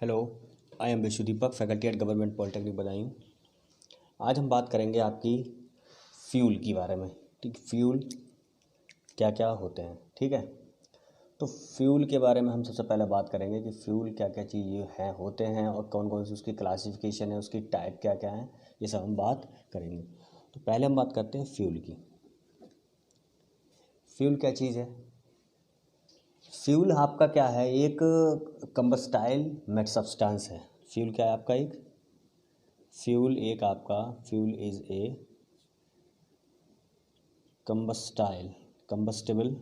Hello, I am Vishu Deepak, faculty at government polytechnic Badaun. आज हम बात करेंगे आपकी फ्यूल के बारे में। ठीक, फ्यूल क्या क्या होते हैं। ठीक है, तो फ्यूल के बारे में हम सबसे पहले बात करेंगे कि फ्यूल क्या क्या चीज़ हैं होते हैं और कौन कौन सी उसकी क्लासिफिकेशन है, उसकी टाइप क्या क्या है, ये सब हम बात करेंगे। तो पहले हम बात करते हैं फ्यूल की। फ्यूल क्या चीज़ है? फ्यूल आपका क्या है? एक कंबस्टाइल मेट सब्सटेंस है। फ्यूल क्या है आपका? Fuel is a combustible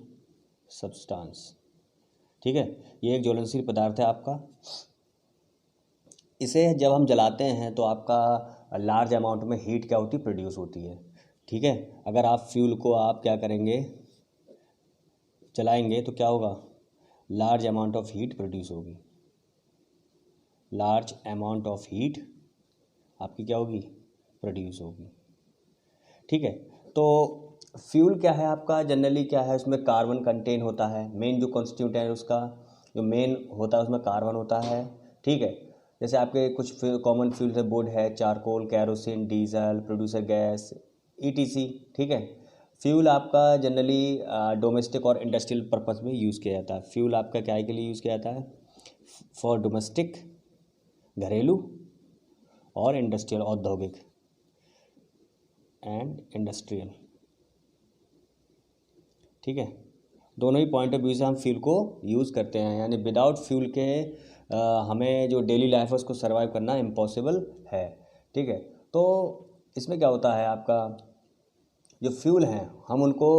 substance. ठीक है, ये एक ज्वलनशील पदार्थ है आपका। इसे जब हम जलाते हैं तो आपका लार्ज अमाउंट में हीट क्या होती है? प्रोड्यूस होती है। ठीक है, अगर आप फ्यूल को आप क्या करेंगे, जलाएंगे तो क्या होगा? Large amount of heat produce होगी। लार्ज अमाउंट ऑफ हीट आपकी क्या होगी? प्रोड्यूस होगी। ठीक है, तो फ्यूल क्या है आपका? जनरली क्या है, उसमें कार्बन कंटेन होता है। मेन जो कॉन्स्टिट्यूट है उसका, जो मेन होता है उसमें कार्बन होता है। ठीक है, जैसे आपके कुछ कॉमन फ्यूल है, वुड है, charcoal, kerosene, diesel, producer gas, etc. ठीक है, फ्यूल आपका जनरली डोमेस्टिक और इंडस्ट्रियल पर्पस में यूज़ किया जाता है। फ्यूल आपका क्या के लिए यूज़ किया जाता है? फॉर डोमेस्टिक, घरेलू और इंडस्ट्रियल, औद्योगिक एंड इंडस्ट्रियल। ठीक है, दोनों ही पॉइंट ऑफ व्यू से हम फ्यूल को यूज़ करते हैं, यानी विदाउट फ्यूल के हमें जो डेली लाइफ है उसको सर्वाइव करना इम्पॉसिबल है। ठीक है, तो इसमें क्या होता है आपका, जो फ्यूल हैं हम उनको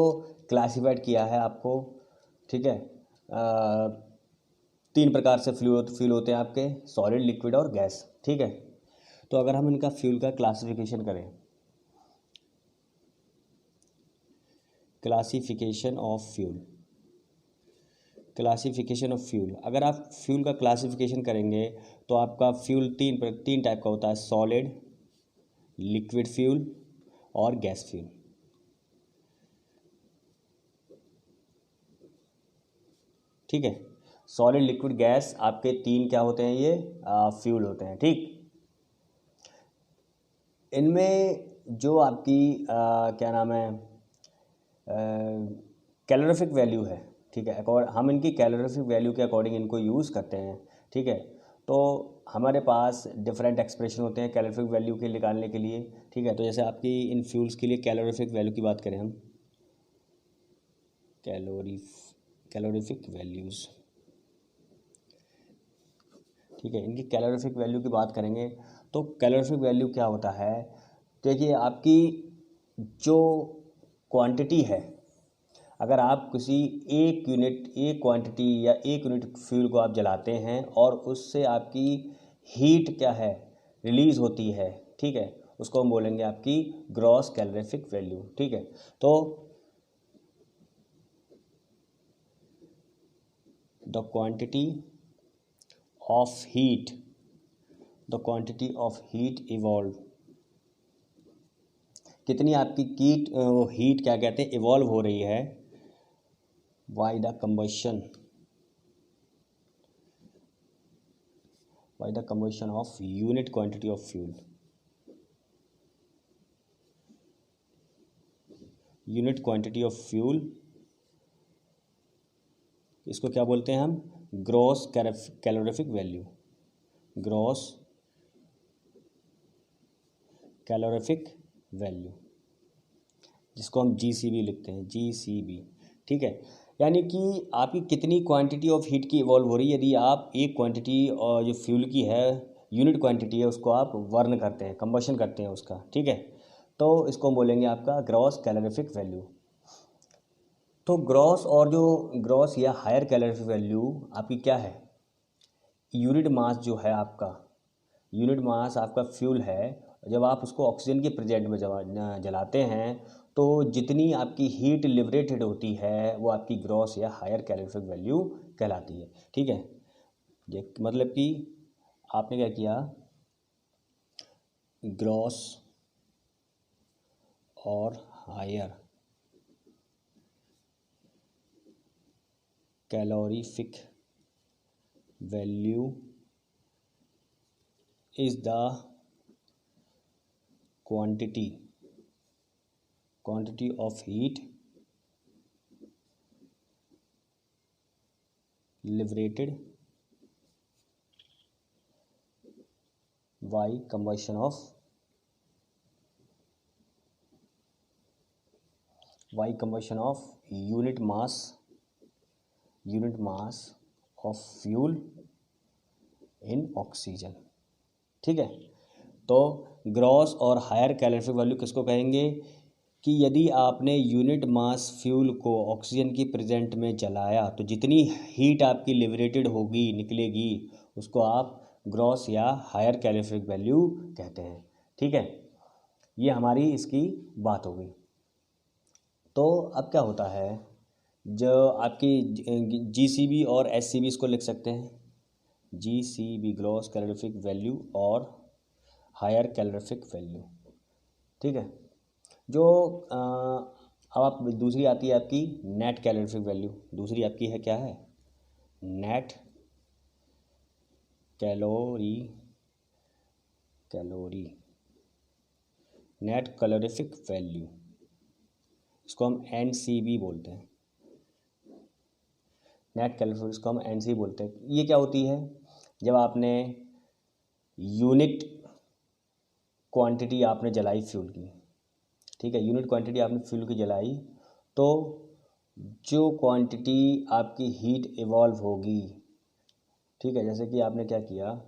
क्लासिफाइड किया है आपको। ठीक है, तीन प्रकार से फ्यूल होते हैं आपके, सॉलिड, लिक्विड और गैस। ठीक है, तो अगर हम इनका फ्यूल का क्लासिफिकेशन करें, classification of fuel, classification of fuel, अगर आप फ्यूल का क्लासिफिकेशन करेंगे तो आपका फ्यूल तीन टाइप का होता है: सॉलिड, लिक्विड फ्यूल और गैस फ्यूल। ठीक है, सॉलिड, लिक्विड, गैस आपके तीन क्या होते हैं? ये फ्यूल होते हैं। ठीक, इनमें जो आपकी क्या नाम है, कैलोरीफिक वैल्यू है। ठीक है, हम इनकी कैलोरीफिक वैल्यू के अकॉर्डिंग इनको यूज़ करते हैं। ठीक है, तो हमारे पास डिफरेंट एक्सप्रेशन होते हैं कैलोरीफिक वैल्यू के निकालने के लिए। ठीक है, तो जैसे आपकी इन फ्यूल्स के लिए कैलोरीफिक वैल्यू की बात करें हम, कैलोरी कैलोरीफिक वैल्यूज़। ठीक है, इनकी कैलोरीफिक वैल्यू की बात करेंगे तो कैलोरीफिक वैल्यू क्या होता है? देखिए, आपकी जो क्वांटिटी है, अगर आप किसी एक क्वांटिटी या एक यूनिट फ्यूल को आप जलाते हैं और उससे आपकी हीट क्या है, रिलीज़ होती है। ठीक है, उसको हम बोलेंगे आपकी ग्रॉस कैलोरीफिक वैल्यू। ठीक है, तो the quantity of heat the quantity of heat evolve, कितनी आपकी हीट क्या कहते हैं, इवॉल्व हो रही है by the combustion of unit quantity of fuel. Unit quantity of fuel, इसको क्या बोलते हैं हम? Gross calorific value. Gross calorific value, जिसको हम जीसीबी लिखते हैं, जीसीबी। ठीक है, यानी कि आपकी कितनी क्वांटिटी ऑफ हीट की इवॉल्व हो रही है। यदि आप एक क्वांटिटी और जो फ्यूल की है, यूनिट क्वांटिटी है, उसको आप वर्न करते हैं, कंबशन करते हैं उसका। ठीक है, तो इसको हम बोलेंगे आपका ग्रॉस कैलोरीफिक वैल्यू। तो ग्रॉस या हायर कैलोरीफिक वैल्यू आपकी क्या है? यूनिट मास जो है आपका, यूनिट मास आपका फ्यूल है, जब आप उसको ऑक्सीजन के प्रेजेंट में जलाते हैं तो जितनी आपकी हीट लिबरेटेड होती है वो आपकी ग्रॉस या हायर कैलोरीफिक वैल्यू कहलाती है। ठीक है, ये मतलब कि आपने क्या किया, ग्रॉस और higher calorific value is the quantity of heat liberated by combustion of unit mass of fuel in oxygen. ठीक है, तो ग्रॉस और हायर कैलोरीफिक वैल्यू किसको कहेंगे कि यदि आपने यूनिट मास फ्यूल को ऑक्सीजन की प्रेजेंट में जलाया तो जितनी हीट आपकी लिबरेटेड होगी, निकलेगी, उसको आप ग्रॉस या हायर कैलोरीफिक वैल्यू कहते हैं। ठीक है, ये हमारी इसकी बात हो गई। तो अब क्या होता है, जो आपकी जीसीबी और एससीबी इसको लिख सकते हैं, जीसीबी ग्रॉस कैलोरीफिक वैल्यू और हायर कैलोरीफिक वैल्यू। ठीक है, जो अब आप दूसरी आती है आपकी नेट कैलोरीफिक वैल्यू। दूसरी आपकी है क्या है, net calorie net calorific value, इसको हम एनसीबी बोलते हैं। नेट कैलोरीफिक इसको हम एनसी बोलते हैं। ये क्या होती है, जब आपने यूनिट क्वांटिटी आपने जलाई फ्यूल की, ठीक है, यूनिट क्वांटिटी आपने फ्यूल की जलाई, तो जो क्वांटिटी आपकी हीट इवॉल्व होगी, ठीक है, जैसे कि आपने क्या किया,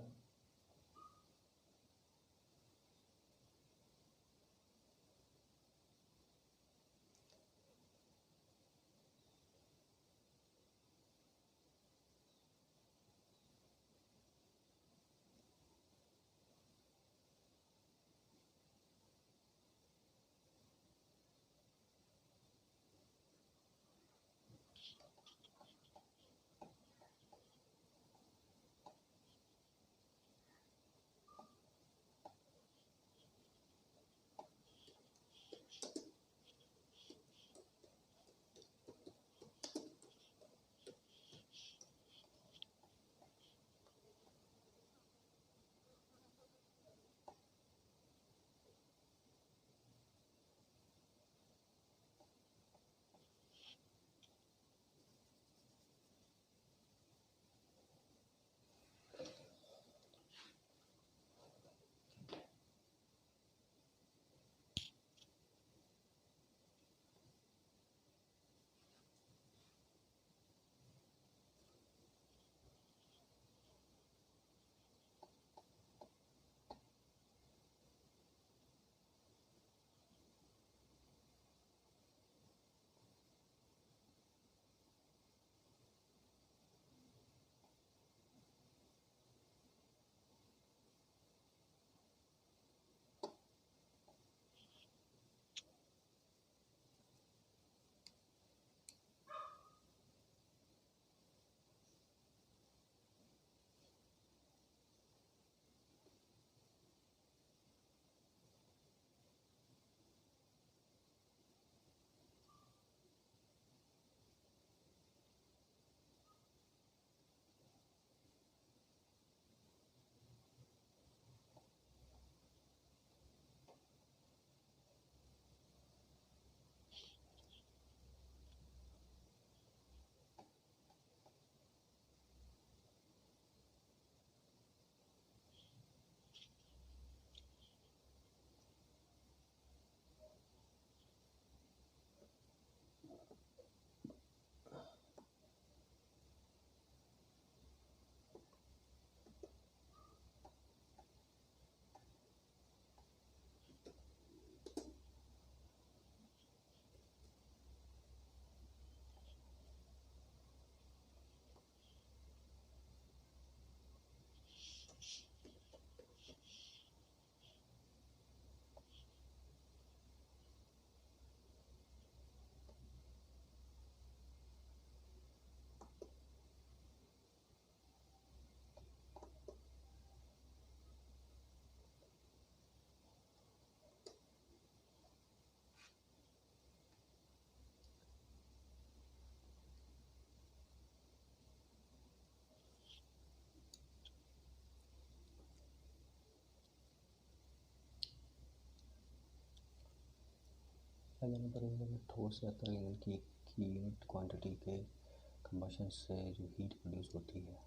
क्या देना पड़ेगा कि ठोस या तरल ईंधन की यूनिट क्वांटिटी के कंबशन से जो हीट प्रोड्यूस होती है।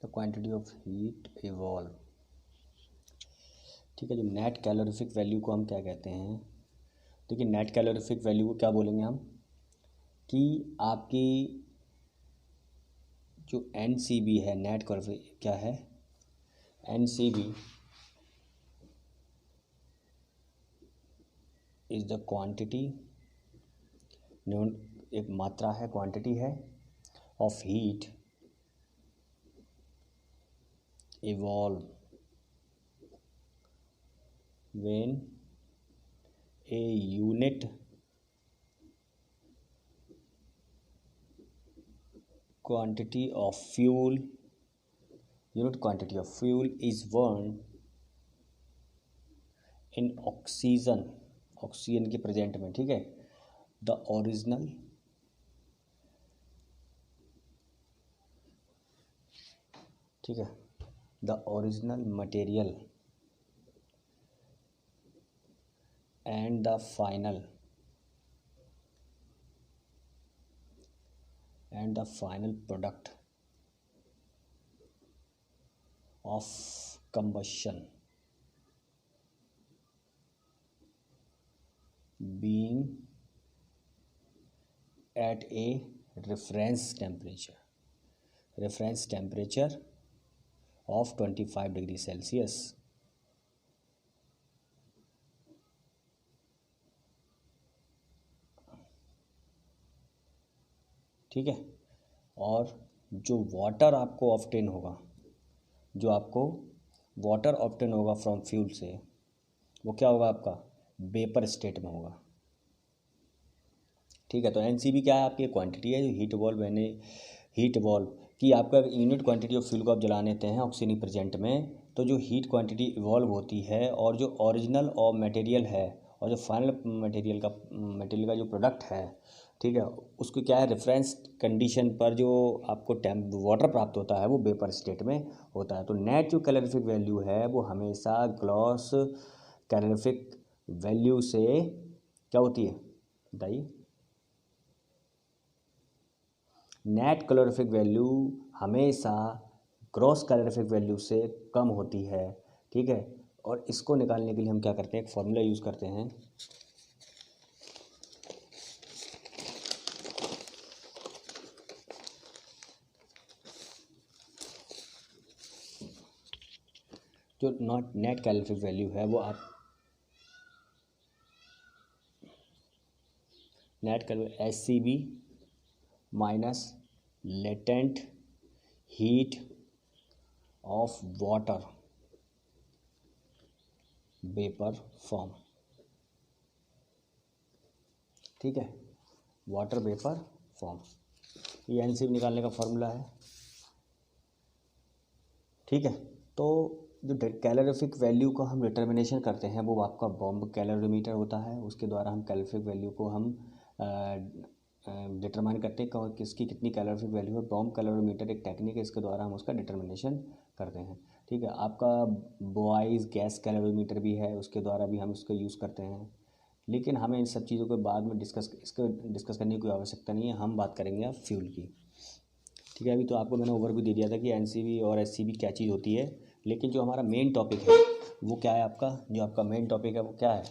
The quantity of heat evolve, ठीक है। जो नेट कैलोरीफिक वैल्यू को हम क्या कहते हैं, देखिए नेट कैलोरीफिक वैल्यू को क्या बोलेंगे हम, कि आपकी जो NCB है, नेट कैलोरीफिक क्या है, NCB इज द क्वांटिटी, एक मात्रा है, क्वांटिटी है, of heat evolve when a unit quantity of fuel is burned in oxygen के प्रेजेंट में, ठीक है। द ओरिजिनल ठीक है, the original material and the final product of combustion being at a reference temperature of 25 degrees Celsius, ठीक है। और जो वाटर आपको ऑब्टेन होगा फ्रॉम फ्यूल से, वो क्या होगा आपका, वेपर स्टेट में होगा, ठीक है। तो NCB क्या है, आपकी क्वांटिटी है, हीट इवॉल्व कि आपका यूनिट क्वांटिटी ऑफ फ्यूल को आप जला लेते हैं ऑक्सीजन प्रेजेंट में, तो जो हीट क्वांटिटी इवॉल्व होती है और जो ओरिजिनल और मटेरियल है और जो फाइनल मटेरियल का जो प्रोडक्ट है, ठीक है, उसको क्या है, रेफरेंस कंडीशन पर जो आपको वाटर प्राप्त होता है वो वेपर स्टेट में होता है। तो नेट जो कैलोरीफिक वैल्यू है वो हमेशा ग्रॉस कैलोरीफिक वैल्यू से क्या होती है बताइए, नेट कैलोरीफिक वैल्यू हमेशा ग्रॉस कैलोरीफिक वैल्यू से कम होती है, ठीक है। और इसको निकालने के लिए हम क्या करते हैं, एक फॉर्मूला यूज़ करते हैं, जो नेट कैलोरीफिक वैल्यू है वो आप net calorie SCB minus latent heat of water vapour form, ठीक है, वाटर वेपर फॉर्म, ये एनसीवी निकालने का फॉर्मूला है, ठीक है। तो जो कैलोरीफिक वैल्यू को हम डिटर्मिनेशन करते हैं वो आपका बॉम्ब कैलोरीमीटर होता है, उसके द्वारा हम कैलोरीफिक वैल्यू को हम डिटरमाइन करते हैं कि किसकी कितनी कैलोरीफिक वैल्यू है। बॉम्ब कैलोरीमीटर एक टेक्निक है, इसके द्वारा हम उसका डिटर्मिनेशन करते हैं, ठीक है। आपका बॉयज़ गैस कैलोरीमीटर भी है, उसके द्वारा भी हम उसका यूज़ करते हैं, लेकिन हमें इन सब चीज़ों को बाद में इसको डिस्कस करने की कोई आवश्यकता नहीं है। हम बात करेंगे अब फ्यूल की, ठीक है। अभी तो आपको मैंने ओवरव्यू दे दिया था कि एनसीवी और एससीवी क्या चीज़ होती है, लेकिन जो हमारा मेन टॉपिक है वो क्या है आपका, जो आपका मेन टॉपिक है वो क्या है,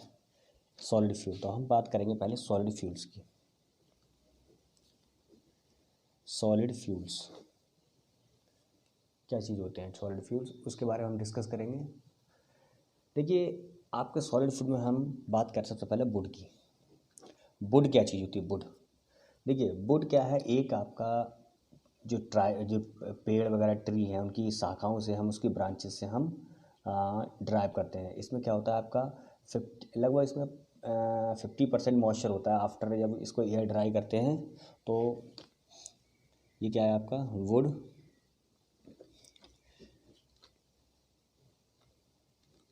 सॉलिड फ्यूल। तो हम बात करेंगे पहले सॉलिड फ्यूल्स की। सॉलिड फ्यूल्स क्या चीज़ होते हैं सॉलिड फ्यूल्स, उसके बारे में हम डिस्कस करेंगे। देखिए आपके सॉलिड फ्यूल में हम बात कर सबसे पहले वुड की। वुड क्या चीज़ होती है, वुड, देखिए वुड क्या है, एक आपका जो पेड़ वगैरह ट्री हैं उनकी शाखाओं से हम उसकी ब्रांचेस से हम ड्राइव करते हैं। इसमें क्या होता है आपका लगभग इसमें 50% मॉइस्चर होता है। आफ्टर जब इसको एयर ड्राई करते हैं तो ये क्या है आपका वुड,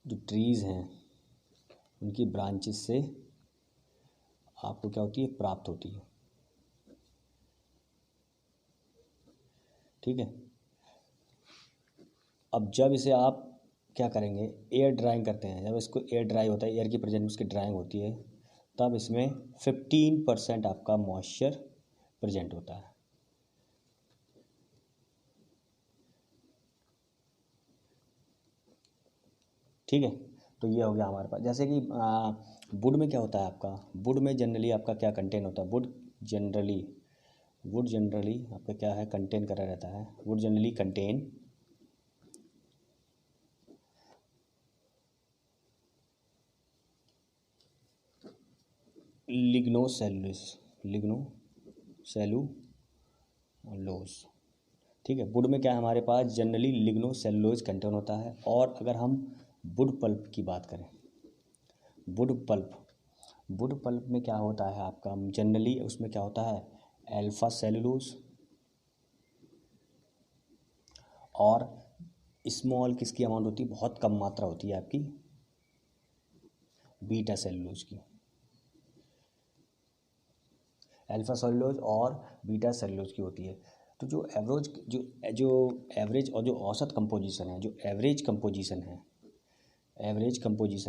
जो ट्रीज़ हैं उनकी ब्रांचेस से आपको क्या होती है, प्राप्त होती है, ठीक है। अब जब इसे आप क्या करेंगे, एयर ड्राइंग करते हैं, जब इसको एयर ड्राई होता है, एयर की प्रेजेंस में उसकी ड्राइंग होती है, तब इसमें 15% आपका मॉइस्चर प्रेजेंट होता है, ठीक है। तो ये हो गया हमारे पास। जैसे कि वुड में क्या होता है आपका, वुड में जनरली आपका क्या कंटेन होता है, वुड जनरली आपका क्या है, कंटेन करा रहता है। वुड जनरली कंटेन लिग्नोसेलुलोज, ठीक है। वुड में क्या है हमारे पास, जनरली लिग्नोसेलुलोज कंटेन होता है। और अगर हम वुड पल्प की बात करें, वुड पल्प में क्या होता है आपका, जनरली उसमें क्या होता है, अल्फा सेलुलोज और स्मॉल किसकी अमाउंट होती है, बहुत कम मात्रा होती है आपकी बीटा सेलुलोज की। अल्फा सेलुलोज और बीटा सेलुलोज की होती है। तो जो एवरेज और जो औसत कंपोजिशन है, जो एवरेज कंपोजिशन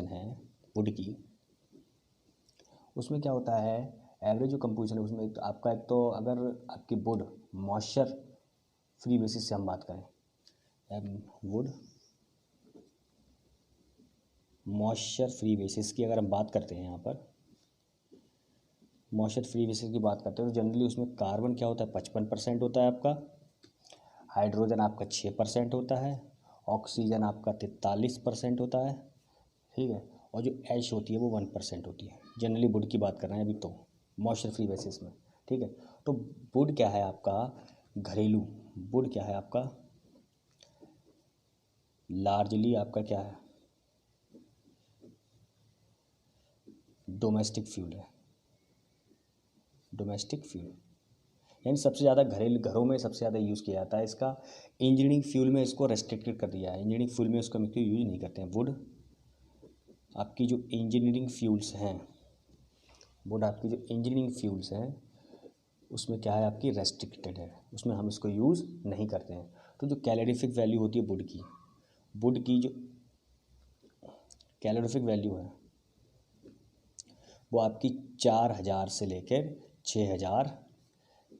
है वुड की, उसमें क्या होता है, एवरेज जो कंपोजिशन है उसमें आपका एक तो अगर आपकी वुड मॉइस्चर फ्री बेसिस से हम बात करें, वुड मॉइस्चर फ्री बेसिस की अगर हम बात करते हैं, यहाँ पर मॉइस्चर फ्री बेसिस की बात करते हैं तो जनरली उसमें कार्बन क्या होता है, 55% होता है आपका, हाइड्रोजन आपका 6% होता है, ऑक्सीजन आपका 43% होता है, ठीक है। और जो ऐश होती है वो 1% होती है। जनरली वुड की बात कर रहे हैं अभी तो मॉइस्चर फ्री बेसिस में, ठीक है। तो वुड क्या है आपका घरेलू, वुड क्या है आपका लार्जली आपका क्या है, डोमेस्टिक फ्यूल है, डोमेस्टिक फ्यूल यानी सबसे ज़्यादा घरों में सबसे ज़्यादा यूज़ किया जाता है इसका। इंजीनियरिंग फ्यूल में इसको रेस्ट्रिक्टेड कर दिया है, इंजीनियरिंग फ्यूल में इसको यूज़ नहीं करते हैं। वुड आपकी जो इंजीनियरिंग फ्यूल्स हैं, वुड आपकी जो इंजीनियरिंग फ्यूल्स हैं उसमें क्या है आपकी रेस्ट्रिक्टेड है, उसमें हम इसको यूज़ नहीं करते हैं। तो जो कैलोरीफिक वैल्यू होती है वुड की जो कैलोरीफिक वैल्यू है वो आपकी 4000 से लेकर 6000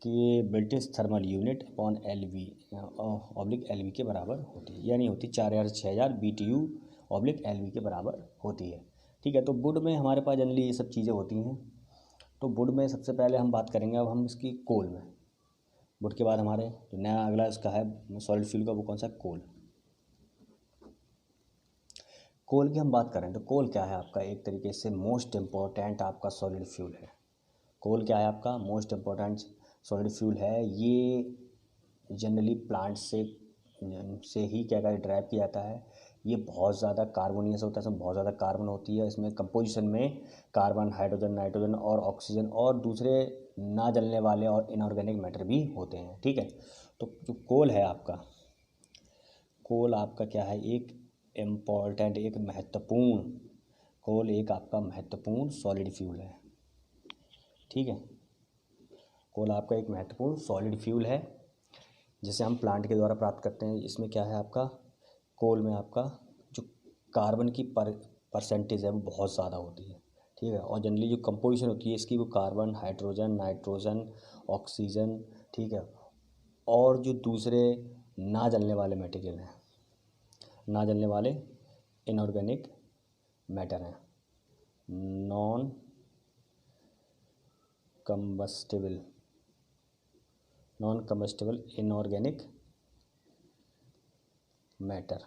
कि British thermal unit upon LV oblique LV के बराबर होती है, यानी होती 4000 से 6000 BTU ऑब्लिक LV के बराबर होती है, ठीक है। तो वुड में हमारे पास जनरली ये सब चीज़ें होती हैं। तो वुड में सबसे पहले हम बात करेंगे अब हम इसकी कोल में। वुड के बाद हमारे जो नया अगला इसका है सॉलिड फ्यूल का, वो कौन सा, कोल। कोल की हम बात करें तो कोल क्या है आपका एक तरीके से मोस्ट इम्पॉर्टेंट आपका सॉलिड फ्यूल है। कोल क्या है आपका मोस्ट इम्पॉर्टेंट सॉलिड फ्यूल है। ये जनरली प्लांट से ही क्या ड्राइव किया जाता है। ये बहुत ज़्यादा कार्बोनियस होता है, इसमें बहुत ज़्यादा कार्बन होती है, इसमें कंपोजिशन में कार्बन, हाइड्रोजन, नाइट्रोजन और ऑक्सीजन और दूसरे ना जलने वाले और इनऑर्गेनिक मैटर भी होते हैं। ठीक है, तो जो कोल है आपका, कोल आपका क्या है, एक इम्पॉर्टेंट, एक महत्वपूर्ण, कोल एक आपका महत्वपूर्ण सॉलिड फ्यूल है। ठीक है, कोल आपका एक महत्वपूर्ण सॉलिड फ्यूल है जिसे हम प्लांट के द्वारा प्राप्त करते हैं। इसमें क्या है आपका, कोल में आपका जो कार्बन की परसेंटेज है वो बहुत ज़्यादा होती है। ठीक है, और जनरली जो कंपोजिशन होती है इसकी वो कार्बन, हाइड्रोजन, नाइट्रोजन, ऑक्सीजन, ठीक है, और जो दूसरे ना जलने वाले मटेरियल हैं, ना जलने वाले इनऑर्गेनिक मैटर हैं, non combustible, non combustible inorganic matter.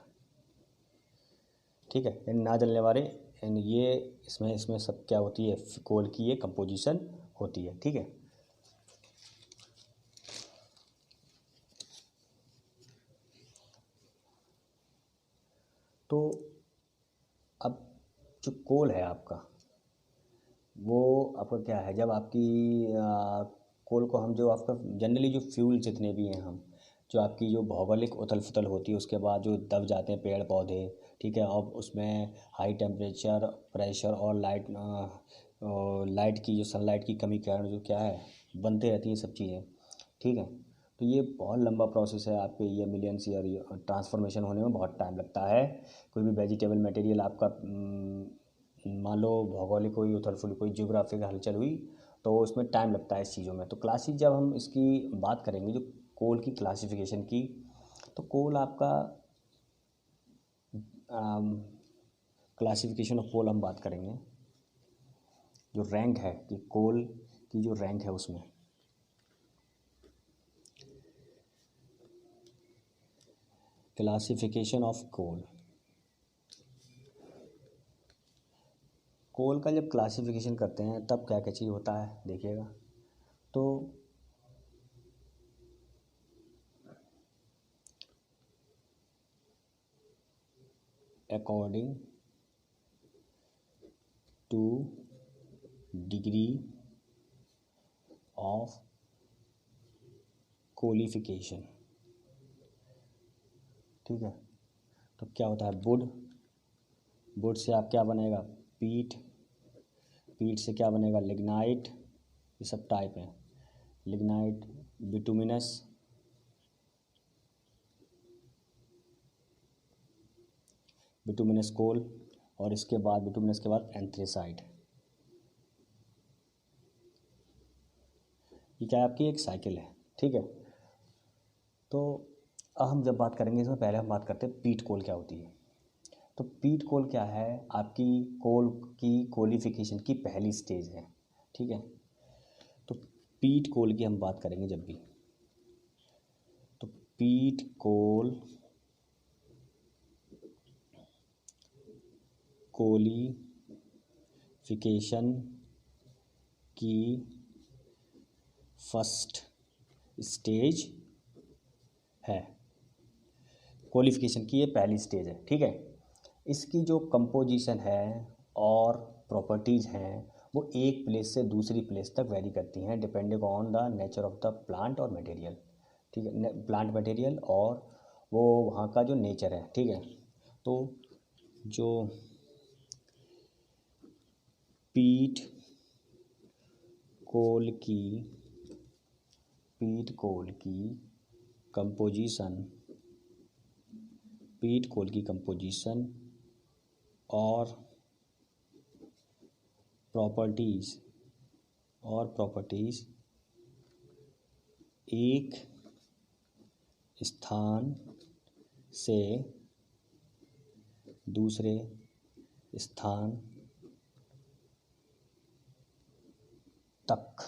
ठीक है, यानी ना जलने वाले, यानी ये इसमें इसमें सब क्या होती है, कोल की ये कंपोजिशन होती है। ठीक है, तो अब जो कोल है आपका, वो आपका क्या है, जब आपकी कोल को हम जो आपका जनरली जो फ्यूल जितने भी हैं हम, जो आपकी जो भौगोलिक उथल पुथल होती है उसके बाद जो दब जाते हैं पेड़ पौधे, ठीक है, अब उसमें हाई टेम्परेचर, प्रेशर और लाइट की जो सनलाइट की कमी के कारण जो क्या है बनते रहती हैं सब चीज़ें। ठीक है, तो ये बहुत लंबा प्रोसेस है, आपके ये मिलियंस ईयर ट्रांसफॉर्मेशन होने में बहुत टाइम लगता है। कोई भी वेजिटेबल मटेरियल आपका मान लो भौगोलिक कोई उथल पुथल, कोई जियोग्राफिक हलचल हुई तो उसमें टाइम लगता है इस चीज़ों में। तो क्लासिक जब हम इसकी बात करेंगे जो कोल की क्लासिफिकेशन की, तो कोल आपका क्लासिफिकेशन ऑफ कोल हम बात करेंगे, जो रैंक है कि कोल की जो रैंक है उसमें क्लासिफिकेशन ऑफ कोल, कोल का जब क्लासिफिकेशन करते हैं तब क्या क्या चीज़ होता है देखिएगा। तो अकॉर्डिंग टू डिग्री ऑफ कोलिफिकेशन, ठीक है, तो क्या होता है, वुड, वुड से आप क्या बनेगा, पीट, पीट से क्या बनेगा, लिग्नाइट, ये सब टाइप है, लिग्नाइट, बिटुमिनस, बिटुमिनस कोल, और इसके बाद बिटुमिनस के बाद एंथ्रेसाइट। ये क्या है, आपकी एक साइकिल है। ठीक है, तो अब हम जब बात करेंगे इसमें पहले हम बात करते हैं पीट कोल क्या होती है। तो पीट कोल क्या है, आपकी कोल की कोलिफिकेशन की पहली स्टेज है। ठीक है, तो पीट कोल की हम बात करेंगे जब भी, तो पीट कोल कोलिफिकेशन की फर्स्ट स्टेज है, क्वालिफिकेशन की ये पहली स्टेज है। ठीक है, इसकी जो कंपोजिशन है और प्रॉपर्टीज़ हैं वो एक प्लेस से दूसरी प्लेस तक वेरी करती हैं depending on the nature of the plant और मटेरियल। ठीक है, प्लांट मटेरियल और वो वहाँ का जो नेचर है। ठीक है, तो जो पीट कोल की, पीट कोल की कंपोजिशन, पीट कोल की कंपोजिशन और प्रॉपर्टीज़, और प्रॉपर्टीज़ एक स्थान से दूसरे स्थान तक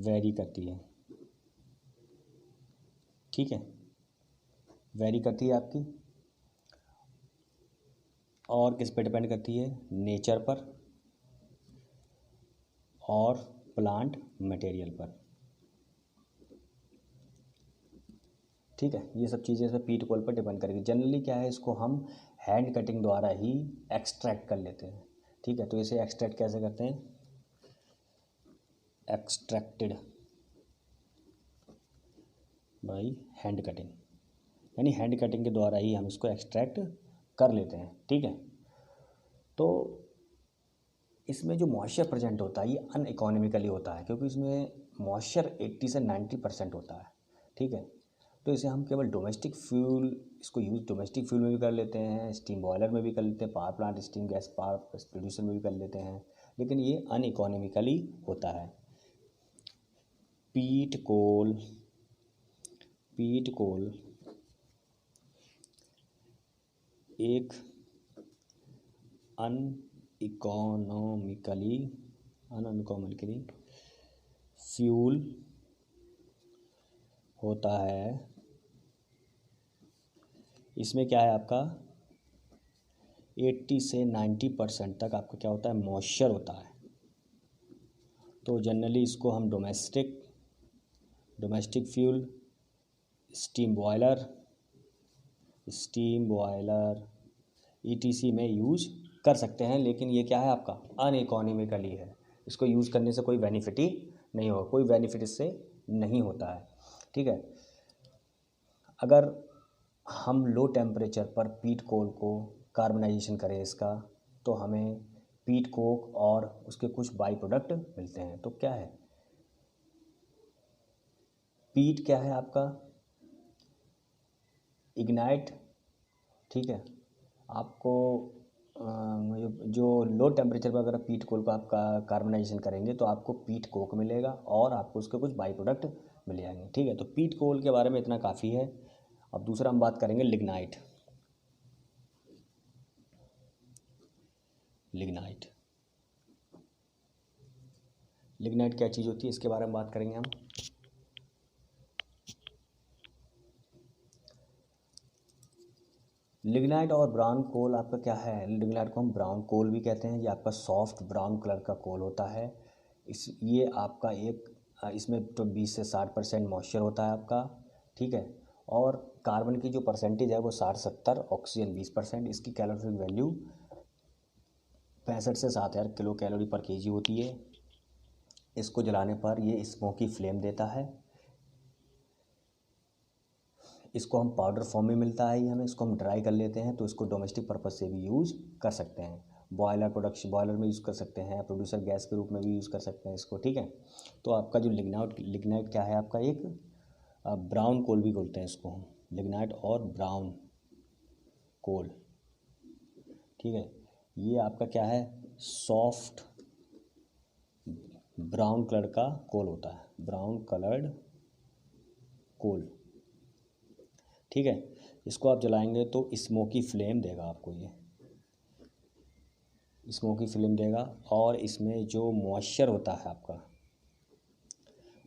वेरी करती है। ठीक है, वेरी करती है आपकी, और किस पे डिपेंड करती है, नेचर पर और प्लांट मटेरियल पर। ठीक है, ये सब चीज़ें इसमें पीट कोल पर डिपेंड करेगी। जनरली क्या है, इसको हम हैंड कटिंग द्वारा ही एक्सट्रैक्ट कर लेते हैं। ठीक है, तो इसे एक्सट्रैक्ट कैसे करते हैं, एक्सट्रैक्टेड बाई हैंड कटिंग, यानी हैंड कटिंग के द्वारा ही हम इसको एक्सट्रैक्ट कर लेते हैं। ठीक है, तो इसमें जो मॉइस्चर प्रेजेंट होता है ये अनइकोनॉमिकली होता है, क्योंकि इसमें मॉइस्चर 80 से 90% होता है। ठीक है, तो इसे हम केवल डोमेस्टिक फ्यूल, इसको यूज़ डोमेस्टिक फ्यूल में भी कर लेते हैं, स्टीम बॉयलर में भी कर लेते हैं, power plant steam gas power producer में भी कर लेते हैं, लेकिन ये अनइकोनॉमिकली होता है। पीट कोल एक अनइकोनॉमिकली फ्यूल होता है। इसमें क्या है आपका 80 से 90% तक आपका क्या होता है, मॉइस्चर होता है। तो जनरली इसको हम domestic fuel, steam boiler ETC में यूज़ कर सकते हैं, लेकिन ये क्या है आपका अनइकोनॉमिकली है। इसको यूज़ करने से कोई बेनिफिट ही नहीं होगा, कोई बेनिफिट इससे नहीं होता है। ठीक है, अगर हम लो टेम्परेचर पर पीट कोल को कार्बनाइजेशन करें इसका, तो हमें पीट कोक और उसके कुछ बाई प्रोडक्ट मिलते हैं। तो क्या है पीट, क्या है आपका इग्नाइट। ठीक है, आपको जो लो टेम्परेचर पर अगर पीट कोल को आप कार्बनाइजेशन करेंगे तो आपको पीट कोक मिलेगा और आपको उसके कुछ बाई प्रोडक्ट मिल जाएंगे। ठीक है, तो पीट कोल के बारे में इतना काफ़ी है। अब दूसरा हम बात करेंगे लिग्नाइट। लिग्नाइट क्या चीज़ होती है, इसके बारे में बात करेंगे हम। लिग्नाइट और ब्राउन कोल आपका क्या है, लिग्नाइट को हम ब्राउन कोल भी कहते हैं। ये आपका सॉफ्ट ब्राउन कलर का कोल होता है। ये आपका इसमें तो 20 से 60% मॉइस्चर होता है आपका। ठीक है, और कार्बन की जो परसेंटेज है वो 60-70, ऑक्सीजन 20%। इसकी कैलोरीफिक वैल्यू 65 से 7000 किलो कैलोरी पर केजी होती है। इसको जलाने पर ये स्मोकी फ्लेम देता है। इसको हम पाउडर फॉर्म में मिलता है, हमें इसको हम ड्राई कर लेते हैं, तो इसको डोमेस्टिक पर्पज़ से भी यूज़ कर सकते हैं। बॉयलर में यूज़ कर सकते हैं, प्रोड्यूसर गैस के रूप में भी यूज़ कर सकते हैं इसको। ठीक है, तो आपका जो लिग्नाइट क्या है आपका एक ब्राउन कोल भी बोलते हैं इसको हम, लिग्नाइट और ब्राउन कोल। ठीक है, ये आपका क्या है सॉफ्ट ब्राउन कलर का कोल होता है, ब्राउन कलर्ड कोल। ठीक है, इसको आप जलाएंगे तो स्मोकी फ्लेम देगा आपको, ये स्मोकी फ्लेम देगा। और इसमें जो मॉइस्चर होता है आपका,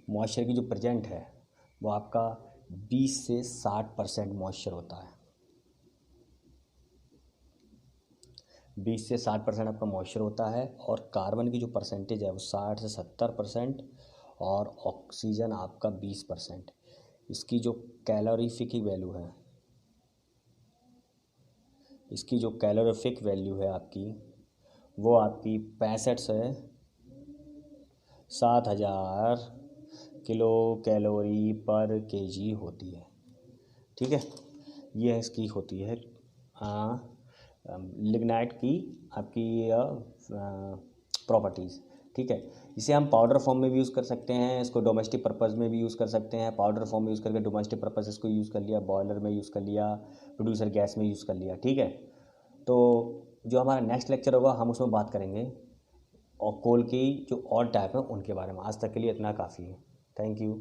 मॉइस्चर की जो प्रेजेंट है वो आपका 20 से 60% मॉइस्चर होता है। 20 से 60% आपका मॉइस्चर होता है, और कार्बन की जो परसेंटेज है वो 60 से 70%, और ऑक्सीजन आपका 20%। इसकी जो कैलोरीफिक वैल्यू है, इसकी जो कैलोरीफिक वैल्यू है आपकी, वो आपकी 65 से 7000 किलो कैलोरी पर केजी होती है। ठीक है, ये इसकी होती है लिग्नाइट की आपकी प्रॉपर्टीज़। ठीक है, इसे हम पाउडर फॉर्म में भी यूज़ कर सकते हैं, इसको डोमेस्टिक पर्पज़ में भी यूज़ कर सकते हैं। पाउडर फॉर्म में यूज़ करके डोमेस्टिक पर्पज़ इसको यूज़ कर लिया, बॉयलर में यूज़ कर लिया, प्रोड्यूसर गैस में यूज़ कर लिया। ठीक है, तो जो हमारा नेक्स्ट लेक्चर होगा हम उसमें बात करेंगे और कोल की जो और टाइप है उनके बारे में। आज तक के लिए इतना काफ़ी है। Thank you.